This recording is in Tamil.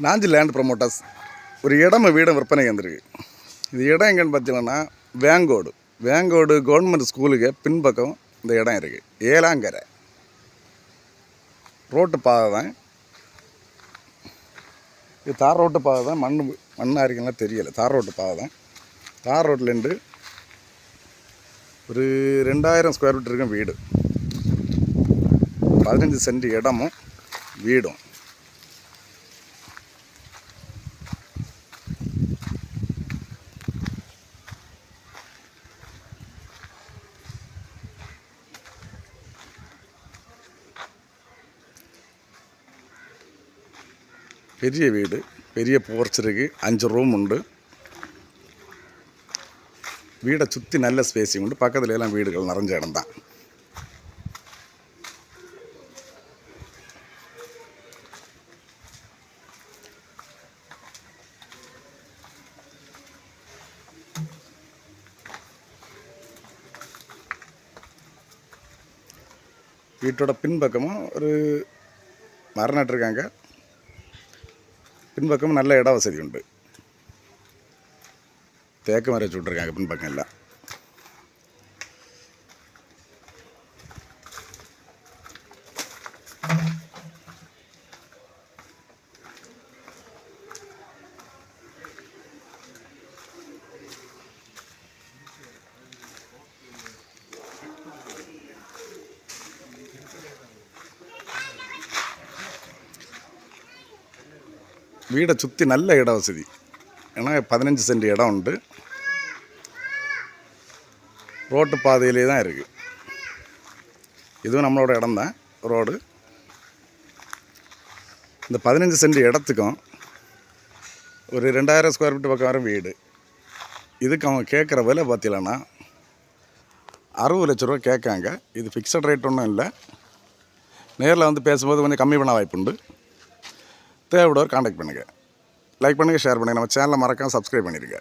நாஞ்சி லேண்ட் ப்ரொமோட்டர்ஸ் ஒரு இடம் வீடும் விற்பனைக்கு வந்திருக்கு. இது இடம் எங்கன்னு பார்த்தீங்கன்னா வேங்கோடு கவர்மெண்ட் ஸ்கூலுக்கு பின்பக்கம் இந்த இடம் இருக்குது. ஏலாங்கரை ரோட்டு பாதை தான் இது. தார் ரோட்டு பாதை தான். மண்ணாக இருக்குன்னா தெரியலை. தார் ரோட்டு பாதை தான். தார் ரோட்லேருந்து ஒரு 2000 ஸ்கொயர் ஃபீட் இருக்கும் வீடு. 15 சென்ட் இடமும் வீடும். பெரிய வீடு, பெரிய போர்ச் இருக்குது, 5 ரூம் உண்டு. வீடை சுற்றி நல்ல ஸ்பேஸிங் உண்டு. பக்கத்துல எல்லாம் வீடுகள் நிறைஞ்ச இடம் தான். வீட்டோட பின்பக்கமும் ஒரு மரம் நட்டுருக்காங்க. பின்பக்கம் நல்ல இட வசதி உண்டு. தேக்கு மரம் வச்சு விட்ருக்காங்க பின்பக்கம் எல்லாம். வீடை சுற்றி நல்ல இட வசதி. ஏன்னா 15 சென்ட் இடம் உண்டு. ரோட்டு பாதையிலே தான் இருக்குது. இதுவும் நம்மளோட இடம் தான், ரோடு. இந்த 15 சென்ட் இடத்துக்கும் ஒரு 2000 ஸ்கொயர் ஃபீட் பக்கம் வர வீடு. இதுக்கு அவங்க கேட்குற விலை பார்த்தீங்கன்னா 60 லட்ச ரூபா கேட்காங்க. இது ஃபிக்ஸட் ரேட் ஒன்றும் இல்லை. நேரில் வந்து பேசும்போது கொஞ்சம் கம்மி பண்ண வாய்ப்புண்டு. தேவைப்படுவோர் காண்டாக்ட் பண்ணுங்கள். லைக் பண்ணுங்கள், ஷேர் பண்ணுங்கள். நம்ம சேனலை மறக்காம சப்ஸ்கிரைப் பண்ணிடுங்க.